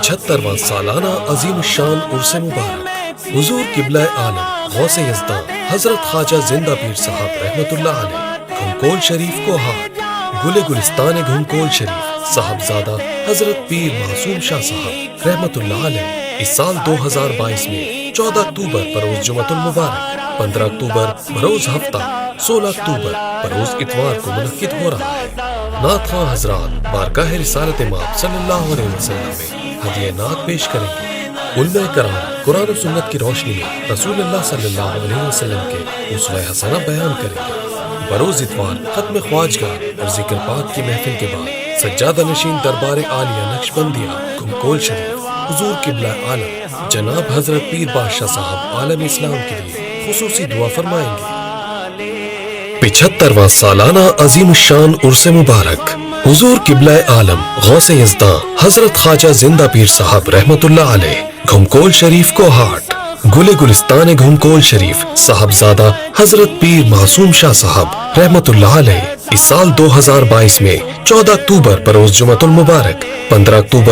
75واں سالانہ عظیم الشان عرس مبارک حضور قبلہ عالم غوث یزدان حضرت خواجہ زندہ پیر صاحب رحمت اللہ علیہ گھمکول شریف کو ہاٹ گل گلستان گھمکول شریف صاحبزادہ حضرت پیر معصوم شاہ صاحب رحمت اللہ علیہ اس سال 2022 میں 14 اکتوبر بروز جمعۃ المبارک، 15 اکتوبر بروز ہفتہ، 16 اکتوبر بروز اتوار کو منعقد ہو رہا ہے۔ نعت خواں حضرات بارگاہ رسالت مآب صلی اللہ علیہ وسلم میں ہدیہ نعت پیش کریں گے۔ علماء کرام قرآن و سنت کی روشنی میں رسول اللہ صلی اللہ علیہ وسلم کے اسوہ حسنہ بیان کریں گے۔ بروز اتوار ختم خواجگاہ اور ذکر پاک کی محفل کے بعد سجادہ نشین دربار عالیہ نقشبندیہ گھمکول شریف حضور قبلہ عالم جناب حضرت پیر بادشاہ صاحب عالم اسلام کے لیے خصوصی دعا فرمائیں گے۔ 75واں سالانہ عظیم الشان عرس مبارک حضور قبلہ عالم غوث یزدان حضرت خواجہ زندہ پیر صاحب رحمت اللہ علیہ گھمکول شریف کو ہاٹ گل گلستان گھمکول شریف صاحبزادہ حضرت پیر معصوم شاہ صاحب رحمت اللہ علیہ اس سال 2022 میں 14 اکتوبر بروز جمعۃ المبارک، 15 اکتوبر